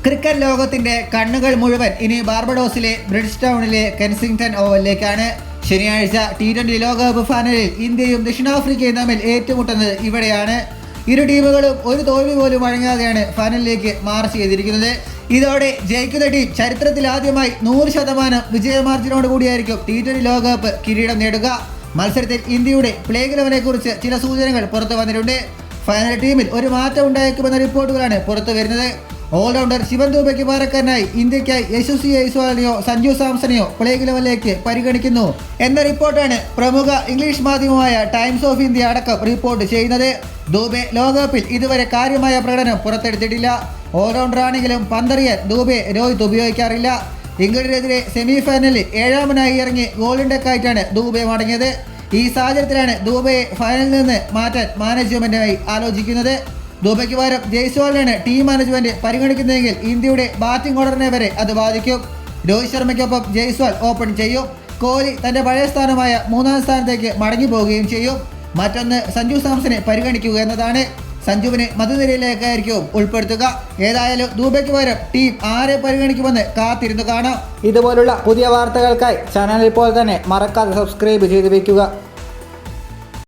Cricket ലോകത്തിന്റെ കണ്ണുകൾ മുഴുവൻ ഇനി ബാർബഡോസിലെ ബ്രിഡ്ജ്ടൗണിലെ കെൻസിംഗ്ടൺ ഓവലിലേക്കാണ്. ശനിയാഴ്ച T20 ലോകകപ്പ് ഫൈനലിൽ ഇന്ത്യയും ദക്ഷിണാഫ്രിക്കയും തമ്മിൽ ഏറ്റുമുട്ടുന്നത് ഇവിടെയാണ്. ഇരു ടീമുകളും ഒരു തോൽവി പോലും വഴങ്ങാതെയാണ് ഫൈനലിലേക്ക് മാർച്ച് ചെയ്തിരിക്കുന്നത്. ഇതോടെ ജയിക്കുന്ന ടീം ചരിത്രത്തിൽ ആദ്യമായി 100% വിജയമാർജിനോട് കൂടിയായിരിക്കും T20 ലോകകപ്പ് കിരീടം നേടുക. മത്സരത്തിൽ ഇന്ത്യയുടെ പ്ലേയിങ് 11 കുറിച്ച് ചില സൂചനകൾ പുറത്തു വന്നിട്ടുണ്ട്. ഫൈനൽ ടീമിൽ ഒരു മാറ്റം ഉണ്ടായേക്കുമെന്ന റിപ്പോർട്ടുകളാണ് പുറത്തു വരുന്നത്. ഓൾറൗണ്ടർ ശിവൻ ദൂബയ്ക്ക് പകരക്കാരനായി ഇന്ത്യക്കായി യശസ്വി ജയ്സ്വാളിനെയോ സഞ്ജു സാംസണെയോ പ്ലേയിങ് 11ലേക്ക് പരിഗണിക്കുന്നു എന്ന റിപ്പോർട്ടാണ് പ്രമുഖ ഇംഗ്ലീഷ് മാധ്യമമായ ടൈംസ് ഓഫ് ഇന്ത്യ അടക്കം റിപ്പോർട്ട് ചെയ്യുന്നത്. ദൂബെ ലോകകപ്പിൽ ഇതുവരെ കാര്യമായ പ്രകടനം പുറത്തെടുത്തിട്ടില്ല. ഓൾറൗണ്ടർ ആണെങ്കിലും പന്തെറിയാൻ ദൂബെ രോഹിത് ഉപയോഗിക്കാറില്ല. ഇംഗ്ലണ്ടിനെതിരെ സെമി ഫൈനലിൽ 7ാമനായി ഇറങ്ങി ഗോൾഡൻ ഡെക്കായിട്ടാണ് ദൂബെ മടങ്ങിയത്. ഈ സാഹചര്യത്തിലാണ് ദൂബയെ ഫൈനലിൽ നിന്ന് മാറ്റാൻ മാനേജ്മെന്റുമായി ആലോചിക്കുന്നത്. ദൂബയ്ക്ക് പകരം ജയ്സ്വാളിനെയാണ് ടീം മാനേജ്മെന്റ് പരിഗണിക്കുന്നതെങ്കിൽ ഇന്ത്യയുടെ ബാറ്റിംഗ് ഓർഡറിനെ വരെ അത് ബാധിക്കും. രോഹിത് ശർമ്മയ്ക്കൊപ്പം ജയ്സ്വാൾ ഓപ്പൺ ചെയ്യും. കോഹ്ലി തന്റെ പഴയ സ്ഥാനമായ 3ാം സ്ഥാനത്തേക്ക് മടങ്ങി പോവുകയും ചെയ്യും. മറ്റൊന്ന് സഞ്ജു സാംസനെ പരിഗണിക്കുക എന്നതാണ്. സഞ്ജുവിനെ മധ്യനിരയിലേക്കായിരിക്കും ഉൾപ്പെടുത്തുക. ഏതായാലും ദൂബയ്ക്ക് പകരം ടീം ആരെ പരിഗണിക്കുമെന്ന് കാത്തിരുന്നു കാണാം. ഇതുപോലുള്ള പുതിയ വാർത്തകൾക്കായി ചാനൽ ഇപ്പോൾ തന്നെ മറക്കാതെ സബ്സ്ക്രൈബ് ചെയ്ത് വയ്ക്കുക.